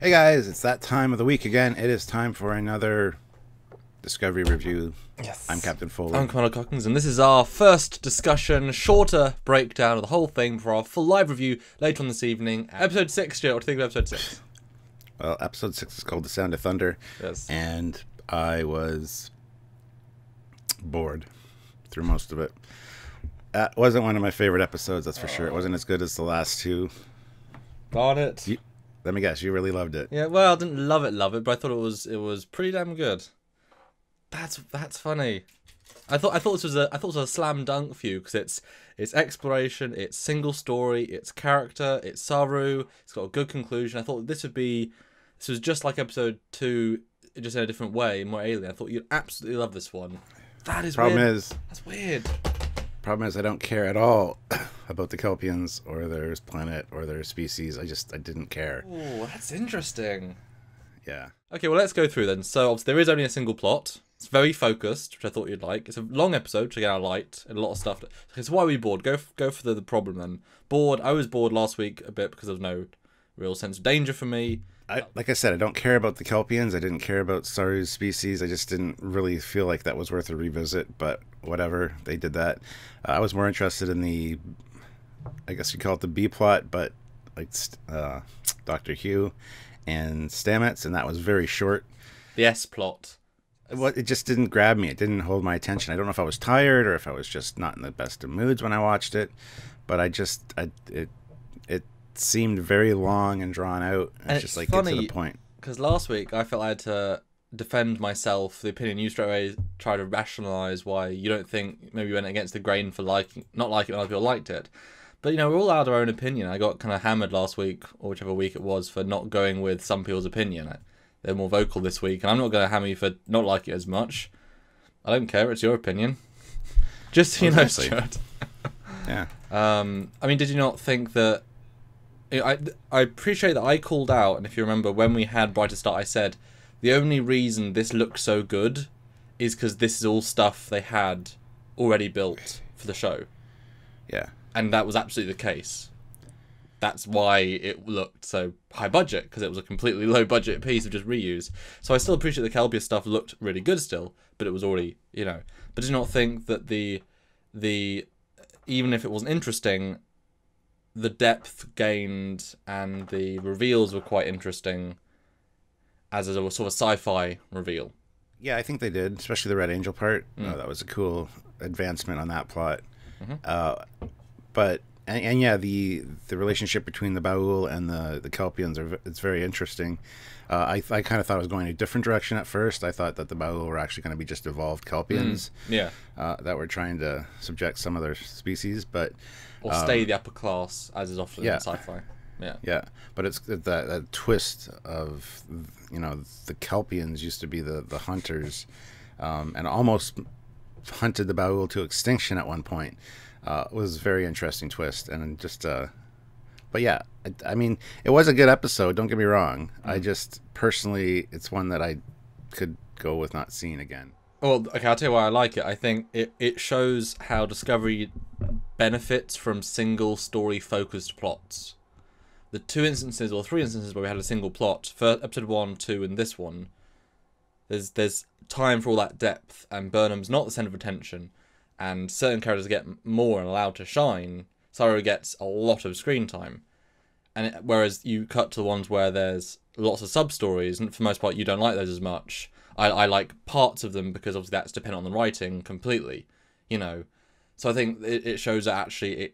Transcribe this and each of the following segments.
Hey guys, it's that time of the week again. It is time for another Discovery review. I'm Yes. Captain Foley. I'm Connor Cockins, and this is our first discussion, shorter breakdown of the whole thing for our full live review later on this evening. Episode 6, Joe. What do you think of episode 6? Well, episode 6 is called The Sound of Thunder, Yes. and I was bored through most of it. That wasn't one of my favorite episodes, that's for sure. It wasn't as good as the last two. Darn it. Let me guess, you really loved it. Yeah, well, I didn't love it, but I thought it was pretty damn good. That's funny. I thought this was a slam dunk for you because it's exploration, it's single story, it's character, it's Saru. It's got a good conclusion. I thought this was just like episode 2, just in a different way, more alien. I thought you'd absolutely love this one. That is Problem weird. is, That's weird. problem is I don't care at all about the Kelpians or their planet or their species. I didn't care. Oh, that's interesting. Yeah. Okay, well, let's go through then. So obviously there is only a single plot. It's very focused, which I thought you'd like. It's a long episode, which again I liked, and a lot of stuff. Okay, so why are we bored? Go for the problem then. Bored. I was bored last week a bit because there was no real sense of danger for me. Like I said, I don't care about the Kelpians. I didn't care about Saru's species. I just didn't really feel like that was worth a revisit, but whatever. They did that. I was more interested in the, I guess you call it the B plot, but like Dr. Hugh and Stamets, and that was very short. The S plot. It just didn't grab me. It didn't hold my attention. I don't know if I was tired or if I was just not in the best of moods when I watched it, but it seemed very long and drawn out. It's just like funny, get to the point. Because last week I felt I had to defend myself, the opinion you straight away try to rationalise why you don't think maybe you went against the grain for not liking it when other people liked it. But we're all out our own opinion. I got kind of hammered last week, or whichever week it was, for not going with some people's opinion. They're more vocal this week, and I'm not going to hammer you for not liking it as much. I don't care. It's your opinion. Just so you know, Stuart. Yeah. I mean, did you not think that? I appreciate that I called out, and if you remember, when we had Brighter Start, I said the only reason this looks so good is because this is all stuff they had already built for the show. Yeah. And that was absolutely the case. That's why it looked so high budget, because it was a completely low budget piece of just reuse. So I still appreciate the Kelpia stuff looked really good still, but it was already, But did you not think that the even if it wasn't interesting, the depth gained and the reveals were quite interesting as a sort of sci-fi reveal? Yeah, I think they did, especially the Red Angel part. That was a cool advancement on that plot. But yeah, the relationship between the Baul and the Kelpians it's very interesting. I kind of thought it was going a different direction at first. I thought that the Baul were actually going to be just evolved Kelpians, that were trying to subject some of their species, but or stay the upper class, as is often in sci-fi. Yeah, but it's that twist of the Kelpians used to be the hunters, and almost hunted the Baul to extinction at one point. Was a very interesting twist, and just but yeah, I mean, it was a good episode, don't get me wrong. I just personally, it's one that I could go with not seeing again. Well, okay, I'll tell you why I like it. I think it shows how Discovery benefits from single story focused plots. The 2 instances or 3 instances where we had a single plot, for episode 1, 2, and this one, there's time for all that depth, and Burnham's not the centre of attention, and certain characters get more and allowed to shine. Saru gets a lot of screen time, and whereas you cut to the ones where there's lots of sub stories, and for the most part you don't like those as much. I like parts of them because obviously that's dependent on the writing completely, So I think it shows that actually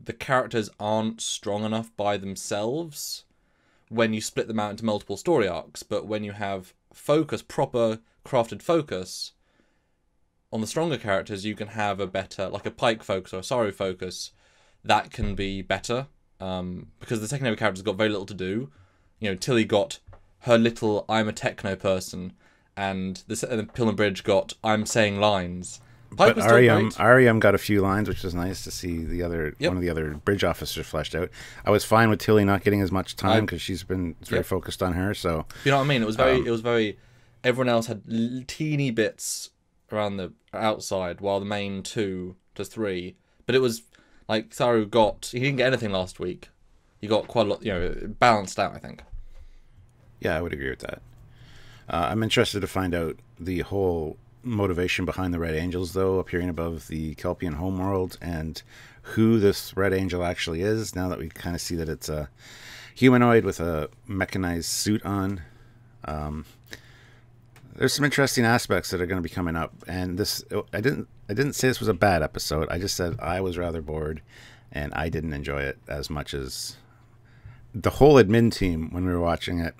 the characters aren't strong enough by themselves when you split them out into multiple story arcs, but when you have focus, proper crafted focus on the stronger characters, you can have a better, like a Pike focus or a Saru focus, that can be better, because the secondary characters got very little to do. Tilly got her little "I'm a techno person," and Pill and Bridge got "I'm saying lines." Pike but Ariam got a few lines, which was nice to see one of the other bridge officers fleshed out. I was fine with Tilly not getting as much time because she's been very focused on her. So you know what I mean? It was very. Everyone else had teeny bits around the outside, while the main 2 to 3. But it was like Saru he didn't get anything last week. He got quite a lot. It balanced out, I think. Yeah, I would agree with that. I'm interested to find out the whole motivation behind the Red Angels, though, appearing above the Kelpian homeworld, and who this Red Angel actually is, now that we kind of see that it's a humanoid with a mechanized suit on. There's some interesting aspects that are going to be coming up, and this I didn't say this was a bad episode. I just said I was rather bored, and I didn't enjoy it as much as the whole admin team when we were watching it.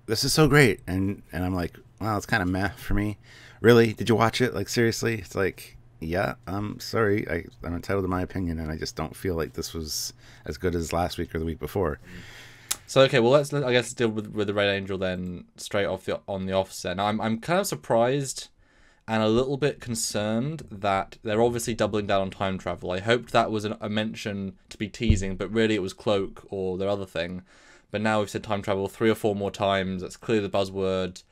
This is so great, and I'm like, wow, it's kind of meh for me. Really? Did you watch it? Like, seriously? It's like, yeah, I'm sorry. I'm entitled to my opinion, and I just don't feel like this was as good as last week or the week before. So okay, well I guess deal with the Red Angel then straight off on the offset. Now I'm kind of surprised and a little bit concerned that they're obviously doubling down on time travel. I hoped that was a mention to be teasing, but really it was cloak or their other thing. But now we've said time travel 3 or 4 more times. That's clearly the buzzword.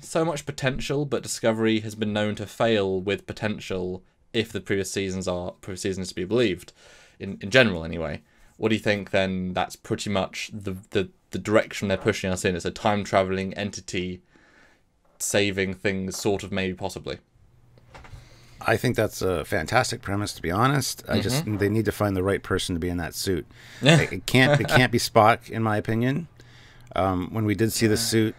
So much potential, but Discovery has been known to fail with potential if the previous seasons is to be believed, in general anyway. What do you think then? That's pretty much the direction they're pushing us in. It's a time traveling entity saving things, sort of, maybe, possibly. I think that's a fantastic premise, to be honest. They need to find the right person to be in that suit. It can't be Spock, in my opinion. When we did see the suit,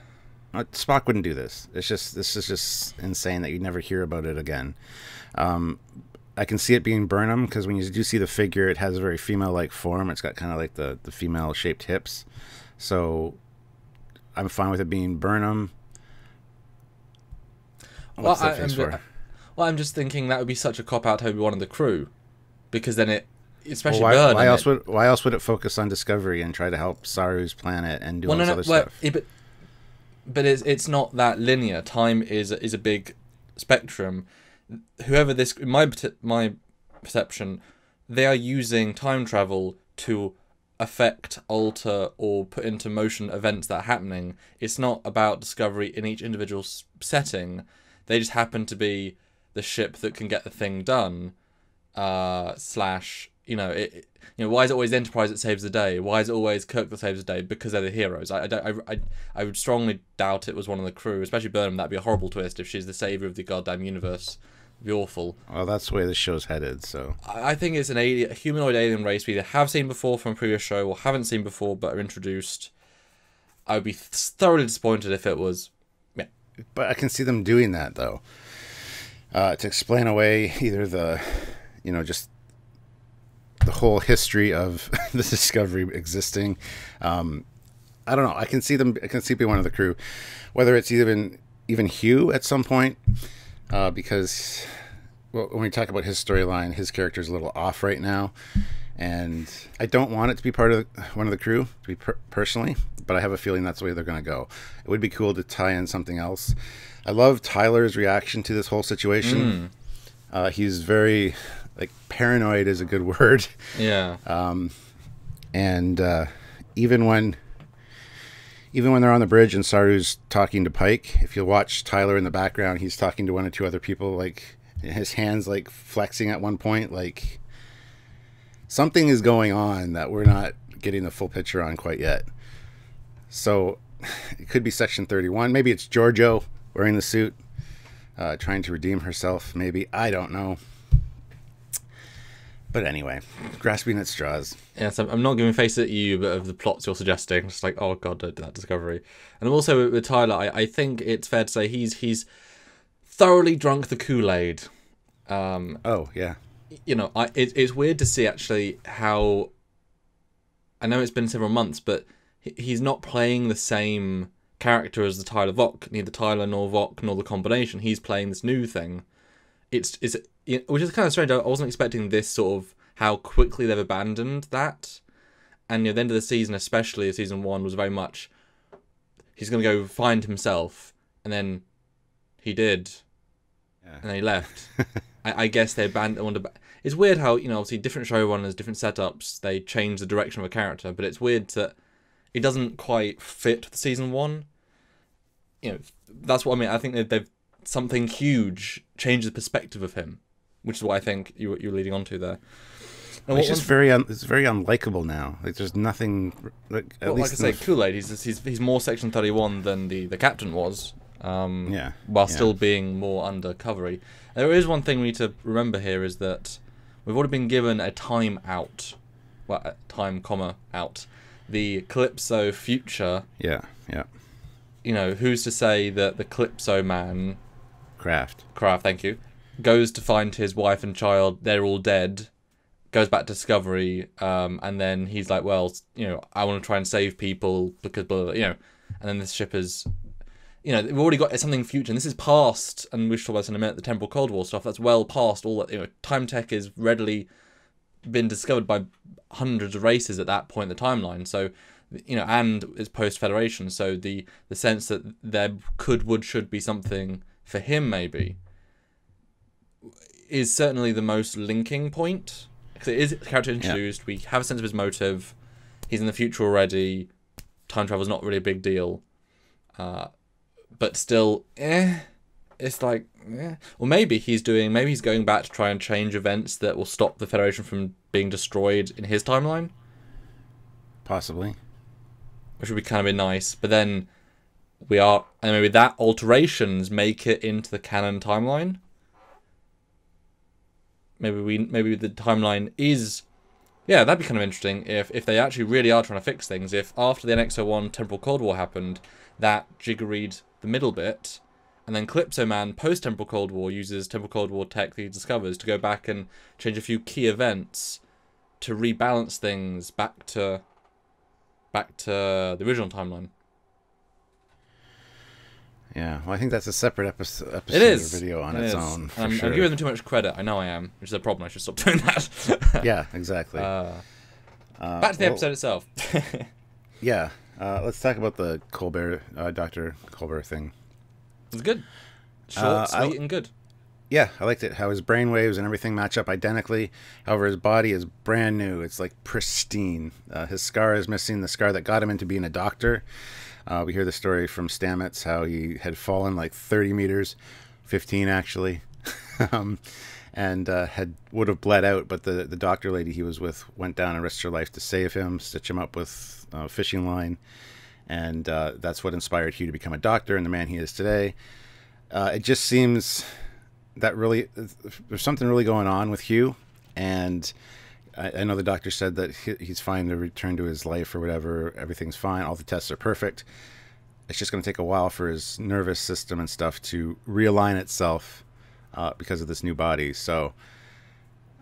Spock wouldn't do this. This is just insane that you'd never hear about it again. I can see it being Burnham, because when you do see the figure, it has a very female-like form. It's got kind of like the female-shaped hips. So I'm fine with it being Burnham. What's that face for? Well, I'm just thinking that would be such a cop-out to have one of the crew, because then especially why else would it focus on Discovery and try to help Saru's planet and do all this other stuff? But it's not that linear. Time is a big spectrum. Whoever this, in my perception, they are using time travel to affect, alter, or put into motion events that are happening. It's not about Discovery in each individual setting. They just happen to be the ship that can get the thing done. Why is it always the Enterprise that saves the day? Why is it always Kirk that saves the day? Because they're the heroes. I would strongly doubt it was one of the crew, especially Burnham. That'd be a horrible twist if she's the savior of the goddamn universe. It'd be awful. Well, that's the way the show's headed. So I think it's a humanoid alien race we either have seen before from a previous show or haven't seen before but are introduced. I would be thoroughly disappointed if it was. Yeah. But I can see them doing that though, to explain away either just the whole history of the Discovery existing. I don't know. I can see being one of the crew, whether it's even Hugh at some point, because when we talk about his storyline, his character's a little off right now, and I don't want it to be part of one of the crew, to be personally, but I have a feeling that's the way they're going to go. It would be cool to tie in something else. I love Tyler's reaction to this whole situation. He's very, paranoid is a good word. Yeah. And even when they're on the bridge and Saru's talking to Pike, if you watch Tyler in the background, he's talking to 1 or 2 other people, his hands flexing at one point, something is going on that we're not getting the full picture on quite yet. So it could be Section 31. Maybe it's Giorgio wearing the suit, trying to redeem herself. Maybe, I don't know. But anyway, grasping at straws. Yes, I'm not giving face at you, but of the plots you're suggesting. It's like, oh god, don't do that, Discovery. And also with Tyler, I think it's fair to say he's thoroughly drunk the Kool-Aid. Oh yeah. It's weird to see actually how. I know it's been several months, but he's not playing the same character as the Tyler Vok, neither Tyler nor Vok nor the combination. He's playing this new thing. Which is kind of strange. I wasn't expecting this sort of how quickly they've abandoned that. And the end of the season, especially season 1, was very much he's going to go find himself, and then he did, and then he left. I guess they abandoned. It's weird how obviously different showrunners, different setups, they change the direction of a character, but it's weird that it doesn't quite fit with season 1. That's what I mean. I think they've something huge changed the perspective of him, which is what I think you're leading on to there. And He's just very it's very unlikable now. Like there's nothing. Like at least like I say, Kool-Aid. He's more Section 31 than the captain was. While still being more undercovery. There is one thing we need to remember here is that we've already been given a time out. Well, a time comma out. The Calypso future. Yeah. You know, who's to say that the Calypso man... Kraft, thank you. Goes to find his wife and child, they're all dead. Goes back to Discovery, and then he's like, well, you know, I want to try and save people because, blah, blah, blah, you know. And then this ship is... You know, we've already got something future, and this is past, and we should talk about this in a minute, the Temporal Cold War stuff, that's well past all that, you know, time tech is readily been discovered by hundreds of races at that point in the timeline, so, you know, and it's post-Federation, so the sense that there should be something for him, maybe, is certainly the most linking point, because it is a character introduced, we have a sense of his motive, he's in the future already, time travel's not really a big deal, but still, it's like, or maybe he's going back to try and change events that will stop the Federation from being destroyed in his timeline. Possibly. Which would be kind of nice, but then and maybe that alterations make it into the canon timeline. Maybe the timeline is, that'd be kind of interesting if they actually really are trying to fix things. If after the NX-01 Temporal Cold War happened, that jiggeried the middle bit, and then Calypso Man post-Temporal Cold War uses Temporal Cold War tech that he discovers to go back and change a few key events to rebalance things back to the original timeline. Yeah, well, I think that's a separate episode it is. Or video on its own. For I'm sure. giving them too much credit. I know I am, which is a problem. I should stop doing that. Yeah, exactly. Back to the episode itself. Yeah. Let's talk about the Colbert, Dr. Colbert thing. It's good. Short, sweet, and good. Yeah, I liked it. How his brainwaves and everything match up identically. However, his body is brand new. It's like pristine. His scar is missing, the scar that got him into being a doctor. We hear the story from Stamets, how he had fallen like 30 meters, 15 actually, and would have bled out, but the doctor lady he was with went down and risked her life to save him, stitch him up with a fishing line, and that's what inspired Hugh to become a doctor and the man he is today. It just seems that really there's something really going on with Hugh, and I know the doctor said that he's fine to return to his life or whatever. Everything's fine. All the tests are perfect. It's just going to take a while for his nervous system and stuff to realign itself because of this new body. So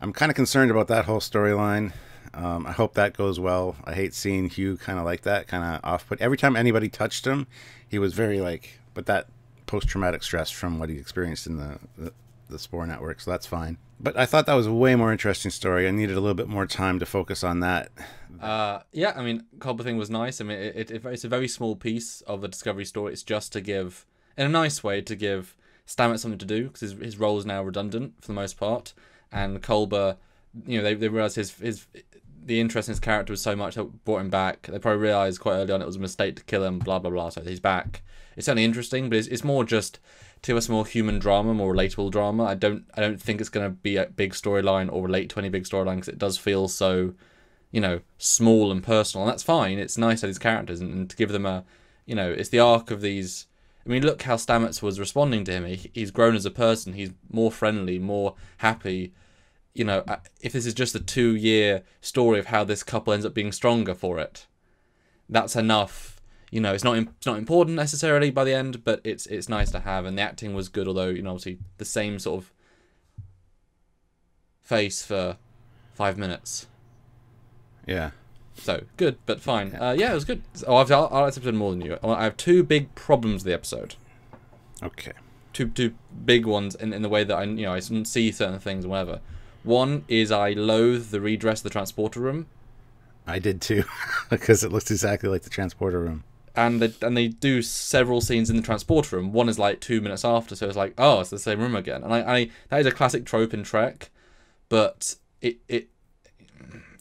I'm kind of concerned about that whole storyline. I hope that goes well. I hate seeing Hugh kind of like that, kind of off-put. Every time anybody touched him, he was very but that post-traumatic stress from what he experienced in the Spore Network, so that's fine. But I thought that was a way more interesting story. I needed a little bit more time to focus on that. Yeah, I mean, Colbert thing was nice. I mean, it's a very small piece of the Discovery story. It's just to give, in a nice way, to give Stamets something to do, because his role is now redundant for the most part. And Colbert, you know, they realised the interest in his character was so much that brought him back. They probably realised quite early on it was a mistake to kill him, blah, blah, blah. So he's back. It's certainly interesting, but it's more just to us more human drama, more relatable drama. I don't think it's going to be a big storyline or relate to any big storyline, because it does feel so, you know, small and personal, and that's fine. It's nice to have these characters and to give them a, you know, it's the arc of these. I mean, look how Stamets was responding to him. He's grown as a person. He's more friendly, more happy. You know, if this is just a 2-year story of how this couple ends up being stronger for it, that's enough. You know, it's not important necessarily by the end, but it's nice to have, and the acting was good. Although, you know, obviously the same sort of face for 5 minutes. Yeah. So good, but fine. Yeah, it was good. Oh, I like this episode more than you. I have 2 big problems with the episode. Okay. Two big ones in the way that I see certain things and whatever. One is I loathe the redress of the transporter room. I did too, because it looks exactly like the transporter room. And they do several scenes in the transporter room. One is like 2 minutes after, so it's like, oh, it's the same room again. And I that is a classic trope in Trek, but it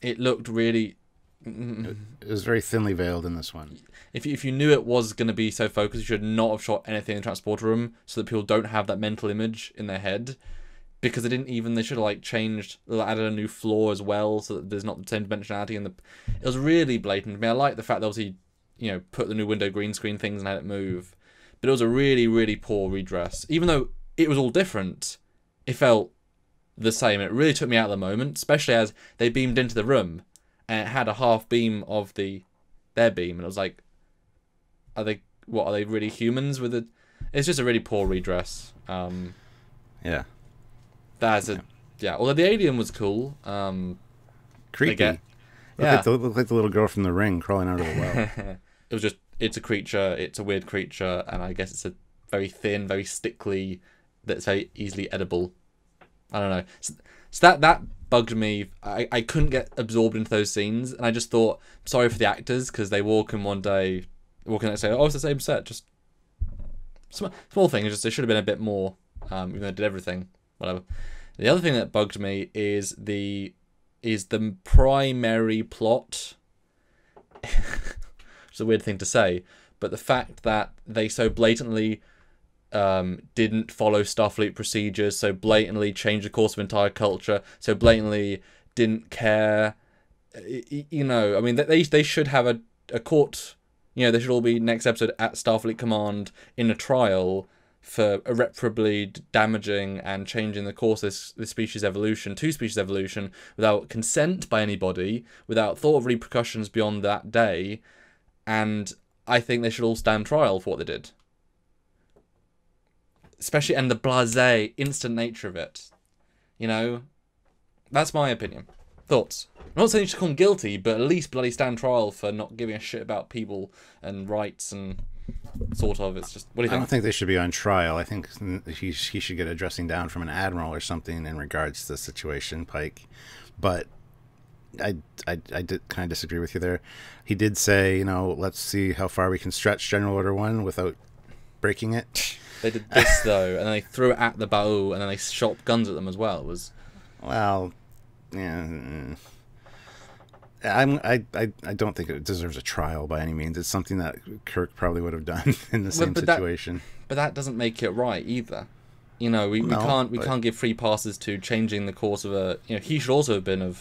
looked really. It was very thinly veiled in this one. If you knew it was going to be so focused, you should not have shot anything in the transporter room so that people don't have that mental image in their head. because they should have like changed, added a new floor as well, so that there's not the same dimensionality. And it was really blatant. I mean, I like the fact that obviously, put the new window green screen things and had it move, but it was a really, really poor redress. Even though it was all different, it felt the same. It really took me out of the moment, especially as they beamed into the room and it had a half beam of their beam, and it was like, are they really humans with it? It's just a really poor redress. Yeah. Although the alien was cool. Creepy. Looked like the little girl from The Ring crawling out of the well. It's a creature. It's a weird creature, and I guess it's a very thin, very stickly, that's very easily edible. I don't know. So that bugged me. I couldn't get absorbed into those scenes, and I just thought, sorry for the actors, because they walk in the next day, oh, it's the same set. Just small thing. Just it should have been a bit more. Even though it did everything, whatever. The other thing that bugged me is the primary plot. It's a weird thing to say, but the fact that they so blatantly didn't follow Starfleet procedures, so blatantly changed the course of entire culture, so blatantly didn't care. I mean, they should have a court. They should all be next episode at Starfleet Command in a trial for irreparably damaging and changing the course of this species evolution, without consent by anybody, without thought of repercussions beyond that day, and I think they should all stand trial for what they did. Especially, and the blasé, instant nature of it. That's my opinion. Thoughts? I'm not saying you should call them guilty, but at least bloody stand trial for not giving a shit about people and rights and sort of. It's just, what do you think? I don't think they should be on trial. I think he should get a dressing down from an admiral or something in regards to the situation, Pike. But I did kind of disagree with you there. He did say, let's see how far we can stretch General Order 1 without breaking it. They did this though, and then they threw it at the Ba'u, and then they shot guns at them as well. Well, yeah. I don't think it deserves a trial by any means. It's something that Kirk probably would have done in the same situation. But that doesn't make it right either. We can't give free passes to changing the course of a. He should also have been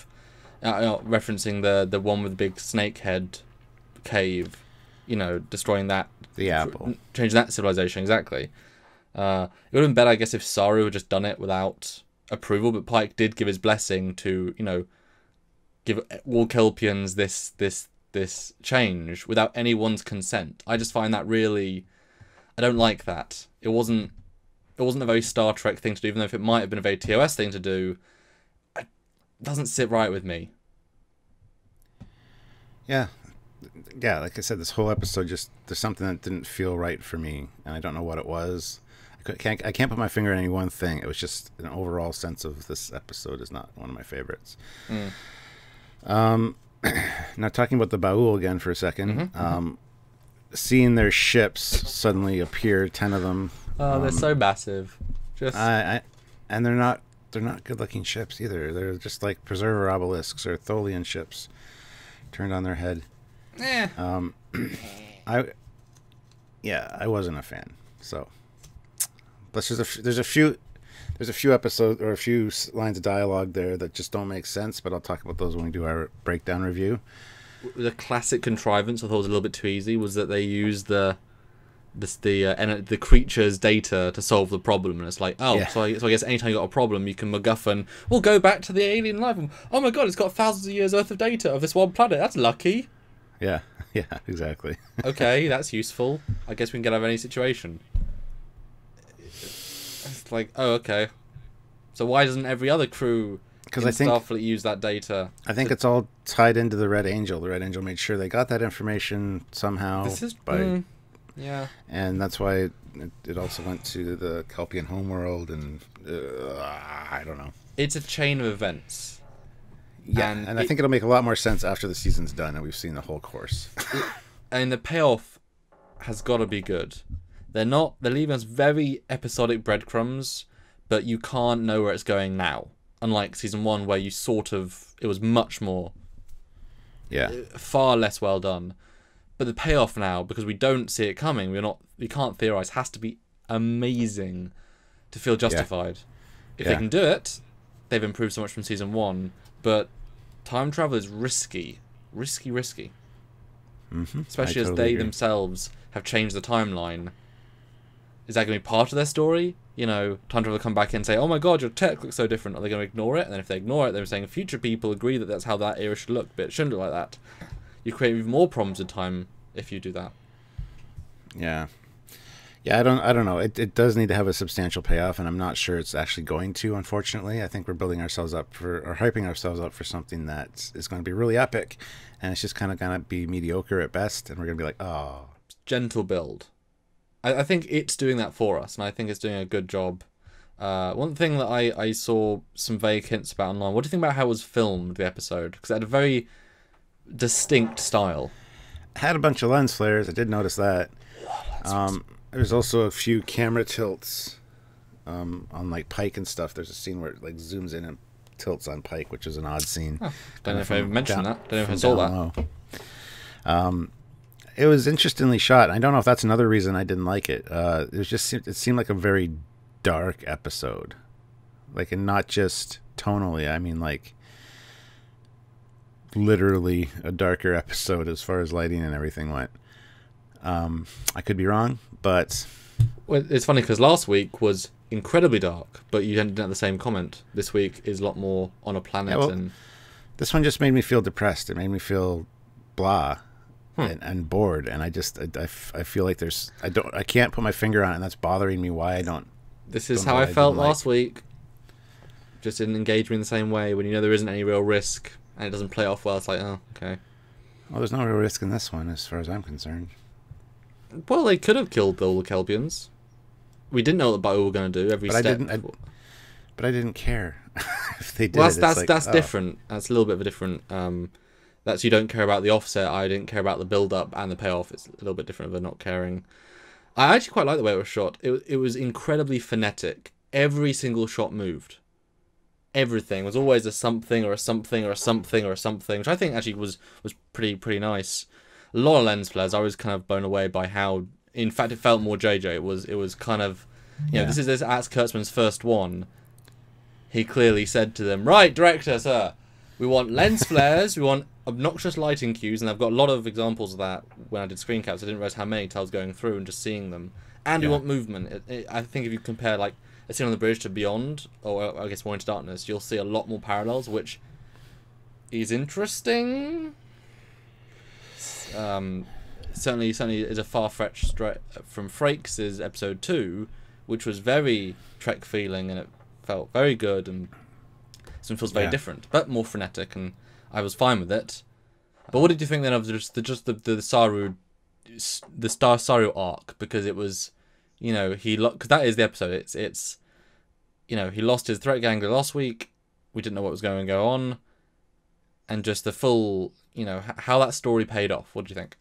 referencing the one with the big snake head cave. Destroying that. The apple. Changing that civilization, exactly. It would have been better, I guess, if Saru had just done it without approval, but Pike did give his blessing to, give all Kelpians this change without anyone's consent. I just find that really, I don't like that. It wasn't a very Star Trek thing to do, even though if it might have been a very TOS thing to do, it doesn't sit right with me. Yeah, like I said, this whole episode there's something that didn't feel right for me, and I don't know what it was. I can't put my finger on any one thing. It was just an overall sense of this episode is not one of my favorites. Now talking about the Ba'ul again for a second. Seeing their ships suddenly appear, 10 of them. Oh, they're so massive. And they're not good-looking ships either. They're just like preserver obelisks or Tholian ships turned on their head. I wasn't a fan. So, but there's a few episodes or a few lines of dialogue there that just don't make sense. But I'll talk about those when we do our breakdown review. The classic contrivance I thought was a little bit too easy was that they used the creature's data to solve the problem, and it's like, so I guess anytime you got a problem, you can MacGuffin. We'll go back to the alien life. Oh my god, it's got thousands of years worth of data of this one planet. That's lucky. Yeah, exactly. Okay, that's useful. I guess we can get out of any situation. It's like, oh, okay. So why doesn't every other crew in Starfleet use that data? I think it's all tied into the Red Angel. The Red Angel made sure they got that information somehow. Yeah. And that's why it also went to the Kelpian homeworld, and I don't know. It's a chain of events. Yeah, and I think it'll make a lot more sense after the season's done and we've seen the whole course. And the payoff has got to be good. They're leaving us very episodic breadcrumbs, but you can't know where it's going now. Unlike season 1, where it was much more, far less well done. But the payoff now, because we don't see it coming, we can't theorize, has to be amazing to feel justified. If they can do it, they've improved so much from season 1. But time travel is risky. Risky. Especially as they themselves have changed the timeline. Is that going to be part of their story? You know, time travel will come back and say, oh my god, your tech looks so different. Are they going to ignore it? And then if they ignore it, they're saying future people agree that that's how that era should look, but it shouldn't look like that. You create even more problems with time if you do that. Yeah. Yeah, I don't know. It does need to have a substantial payoff, and I'm not sure it's actually going to, unfortunately. I think we're building ourselves up or hyping ourselves up for something that is going to be really epic, and it's just kind of going to be mediocre at best, and we're going to be like, oh. Gentle build. I think it's doing that for us, and I think it's doing a good job. One thing that I saw some vague hints about online, what do you think about how it was filmed, the episode? Because it had a very distinct style. It had a bunch of lens flares. I did notice that. There's also a few camera tilts on like Pike and stuff. There's a scene where it like zooms in and tilts on Pike, which is an odd scene. Oh, don't know if I mentioned that. Don't know if I saw that. It was interestingly shot. I don't know if that's another reason I didn't like it. It seemed like a very dark episode, like, and not just tonally. I mean, like, literally a darker episode as far as lighting and everything went. I could be wrong, but well, it's funny because last week was incredibly dark, but you didn't have the same comment. This week is a lot more on a planet, and this one just made me feel depressed. It made me feel blah and bored, and I feel like I can't put my finger on it, and that's bothering me. Why I don't. This is how I felt last week. Just didn't engage me in the same way when you know there isn't any real risk and it doesn't play off well. It's like, oh, okay. Well, there's no real risk in this one, as far as I'm concerned. Well, they could have killed all the Kelpians. We didn't know what the were going to do every step. But I didn't care if they did. Well, that's different. That's a little bit of a different. That's you don't care about the offset. I didn't care about the build up and the payoff. It's a little bit different of a not caring. I actually quite like the way it was shot. It was incredibly phonetic. Every single shot moved. Everything was always a something or a something or a something or a something, which I think actually was pretty nice. A lot of lens flares. I was kind of blown away by how, in fact, it felt more JJ. It was kind of, you know, this is Alex Kurtzman's first one. He clearly said to them, right, director, sir, we want lens flares, we want obnoxious lighting cues, and I've got a lot of examples of that when I did screen caps. I didn't realize how many I was going through and just seeing them. And we want movement. I think if you compare like a scene on the bridge to Beyond, or I guess more Into Darkness, you'll see a lot more parallels, which is interesting. Certainly is a far-fetched from Frakes' episode 2, which was very Trek feeling, and it felt very good, and this one feels very different, but more frenetic, and I was fine with it. But what did you think then of the Saru arc? Because it was, you know, because that is the episode. It's you know, he lost his threat gangler last week. We didn't know what was going to go on, and just the full, you know, how that story paid off. What do you think?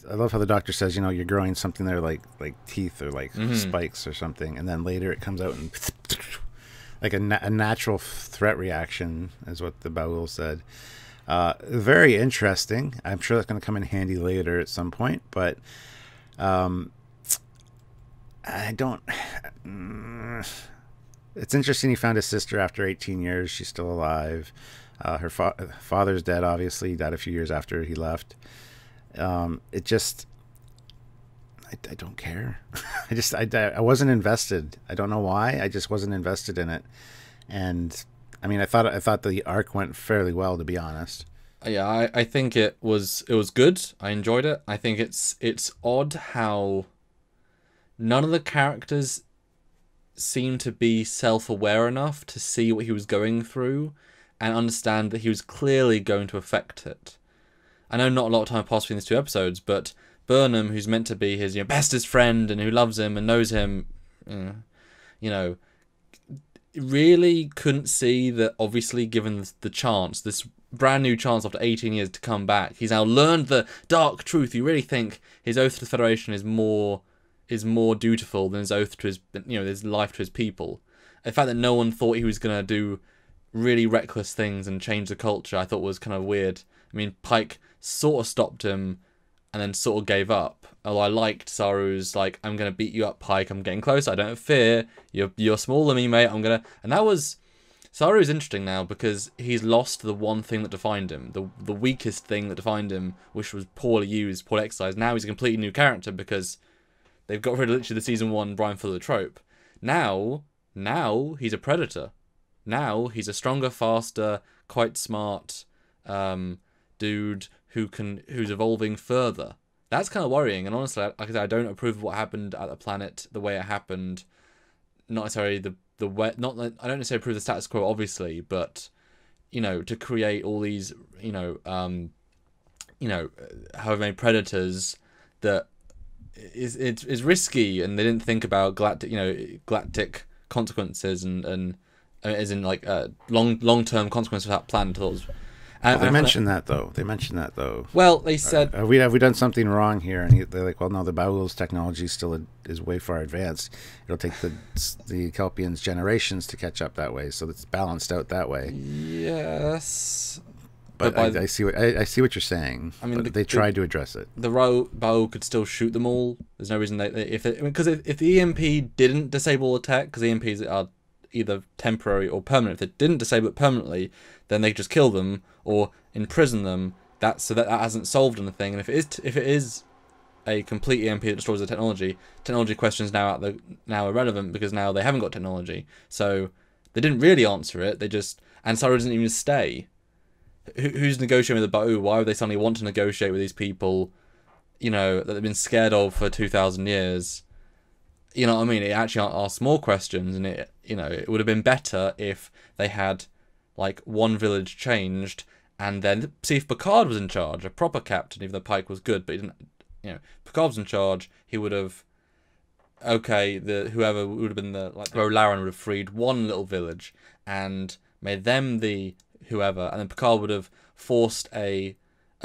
I love how the doctor says, you know, you're growing something there like teeth or like spikes or something, and then later it comes out and like a natural threat reaction is what the Baul said. Very interesting. I'm sure that's going to come in handy later at some point, but I don't. It's interesting he found his sister after 18 years. She's still alive. Her father's dead, obviously. He died a few years after he left. It just, I don't care. I wasn't invested. I don't know why. I just wasn't invested in it. And I mean, I thought the arc went fairly well, to be honest. Yeah, I think it was good. I enjoyed it. I think it's odd how none of the characters seemed to be self-aware enough to see what he was going through and understand that he was clearly going to affect it. I know not a lot of time passed between these two episodes, but Burnham, who's meant to be his bestest friend and who loves him and knows him, you know, really couldn't see that, obviously, given the chance, this brand new chance after 18 years to come back, he's now learned the dark truth. You really think his oath to the Federation is more dutiful than his oath to his life to his people. The fact that no one thought he was going to do really reckless things and change the culture, I thought was kind of weird. I mean, Pike sort of stopped him and then sort of gave up. Although I liked Saru's like, I'm gonna beat you up, Pike. I'm getting close. I don't fear. You're smaller than me, mate. And that was. Saru's interesting now because he's lost the one thing that defined him, the weakest thing that defined him, which was poorly used, poorly exercised. Now he's a completely new character because they've got rid of literally the season 1 Brian Fuller trope. Now he's a predator. Now he's a stronger, faster, quite smart dude who's evolving further. That's kind of worrying. And honestly, like I said, I don't approve of what happened at the planet the way it happened. Not necessarily the way. Not that I don't necessarily approve the status quo, obviously, but to create all these however many predators that is risky, and they didn't think about galactic consequences and as in like long term consequences of that plan. They mentioned that though. Well, they said, have we done something wrong here? And they're like, well, no, the Baul's technology still is way far advanced. It'll take the Kelpians generations to catch up that way, so it's balanced out that way. Yes, but I see what you're saying. I mean, they tried to address it. The Baul could still shoot them all. There's no reason if the EMP didn't disable the tech, because EMPs are either temporary or permanent. If they didn't disable it permanently, then they just kill them or imprison them. That hasn't solved anything. And if it is a complete EMP that destroys the technology questions now irrelevant, because now they haven't got technology. So they didn't really answer it. And Saru doesn't even stay. Who's negotiating with the Ba'u? Why would they suddenly want to negotiate with these people, that they've been scared of for 2,000 years? You know what I mean? It actually asks more questions, and it would have been better if they had like one village changed, and then see if Picard was in charge, a proper captain, even though Pike was good, but he didn't. Picard was in charge. He would have. Whoever would have been Rolaren would have freed one little village and made them the whoever, and then Picard would have forced a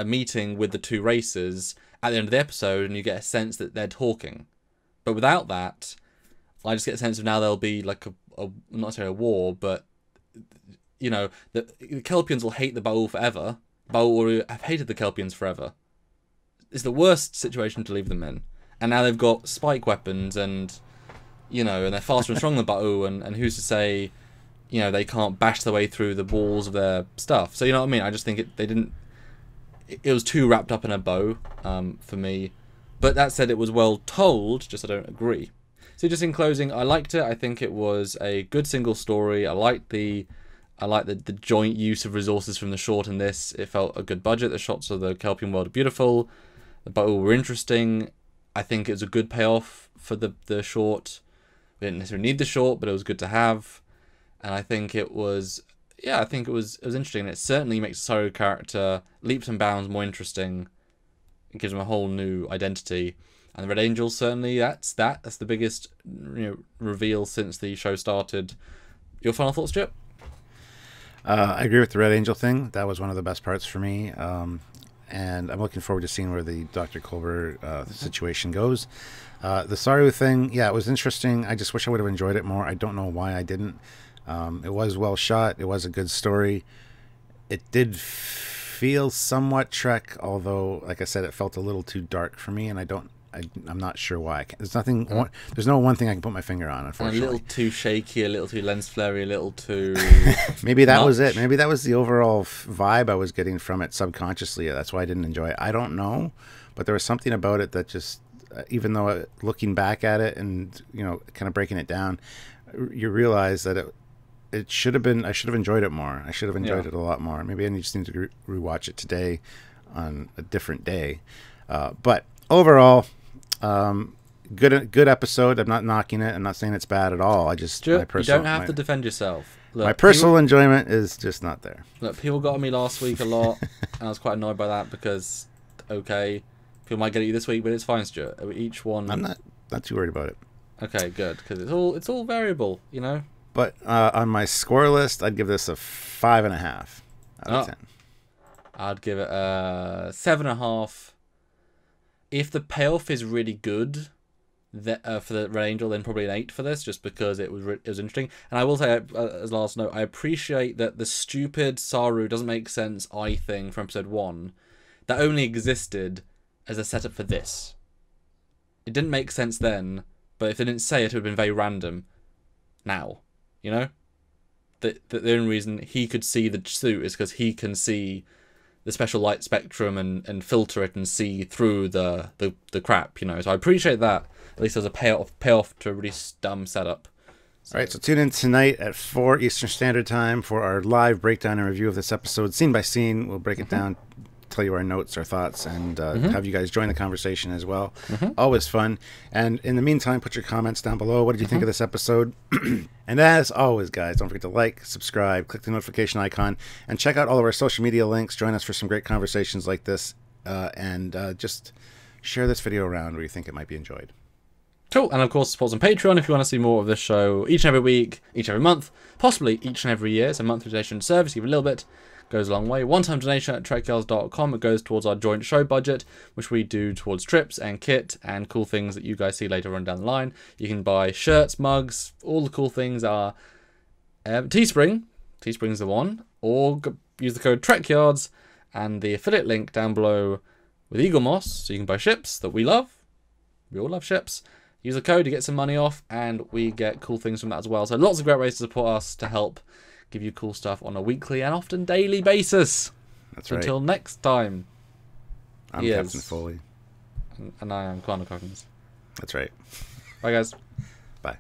meeting with the two races at the end of the episode, and you get a sense that they're talking. But without that, I just get a sense of now there'll be like a not necessarily a war, but the Kelpians will hate the Baul forever. Baul will have hated the Kelpians forever. It's the worst situation to leave them in. And now they've got spike weapons, and and they're faster and stronger than Baul, and who's to say, they can't bash their way through the walls of their stuff. So you know what I mean? I just think it was too wrapped up in a bow for me. But that said, it was well told, just I don't agree. So just in closing, I liked it. I think it was a good single story. I liked the joint use of resources from the short in this. It felt a good budget. The shots of the Kelpian world are beautiful. The Baul were interesting. I think it was a good payoff for the short. We didn't necessarily need the short, but it was good to have. And I think it was interesting. It certainly makes the Saru character leaps and bounds more interesting. It gives him a whole new identity. And the Red Angel, certainly, that's the biggest reveal since the show started. Your final thoughts, Chip? I agree with the Red Angel thing. That was one of the best parts for me. And I'm looking forward to seeing where the Dr. Culber situation goes. The Saru thing, it was interesting. I just wish I would have enjoyed it more. I don't know why I didn't. It was well shot. It was a good story. It did feel somewhat Trek, although, like I said, it felt a little too dark for me, and I'm not sure why. There's no one thing I can put my finger on, unfortunately. A little too shaky, a little too lens flary, a little too... Maybe that was it. Maybe that was the overall vibe I was getting from it subconsciously. That's why I didn't enjoy it. I don't know, but there was something about it that just, even though looking back at it and, kind of breaking it down, you realize that it should have been, I should have enjoyed it more. I should have enjoyed it a lot more. Maybe I just need to rewatch it today on a different day. But overall, good episode. I'm not knocking it. I'm not saying it's bad at all. You don't have to defend yourself. Look, my personal enjoyment is just not there. Look, people got on me last week a lot, and I was quite annoyed by that because, people might get at you this week, but it's fine, Stuart. Each one. I'm not too worried about it. Okay, good, because it's all variable, But on my score list, I'd give this a 5.5 out of 10. I'd give it a 7.5. If the payoff is really good, for the Red Angel, then probably an 8 for this, just because it was interesting. And I will say, as last note, I appreciate that the stupid Saru doesn't make sense thing from episode 1 that only existed as a setup for this. It didn't make sense then, but if they didn't say it, it would have been very random now. You know? The only reason he could see the suit is because he can see the special light spectrum and filter it and see through the crap, you know. So I appreciate that. At least there's a payoff to a really dumb setup. All right, so tune in tonight at 4 Eastern Standard Time for our live breakdown and review of this episode, scene by scene. We'll break it down, tell you our notes, our thoughts, and have you guys join the conversation as well. Always fun. And in the meantime, put your comments down below. What did you think of this episode? And as always, guys, don't forget to like, subscribe, click the notification icon, and check out all of our social media links. Join us for some great conversations like this, and just share this video around where you think it might be enjoyed. Cool, and of course support on Patreon if you want to see more of this show each and every week, each and every month, possibly each and every year. So monthly donation service, give a little bit, goes a long way. One-time donation at trekyards.com, it goes towards our joint show budget, which we do towards trips and kit and cool things that you guys see later on down the line. You can buy shirts, mugs, all the cool things are Teespring, Teespring's the one, or use the code Trekyards and the affiliate link down below with Eagle Moss, so you can buy ships that we love. We all love ships. Use the code to get some money off, and we get cool things from that as well. So lots of great ways to support us to help give you cool stuff on a weekly and often daily basis. That's right. Until next time. I'm Captain Foley. And I am Connor Coggins. That's right. Bye, guys. Bye.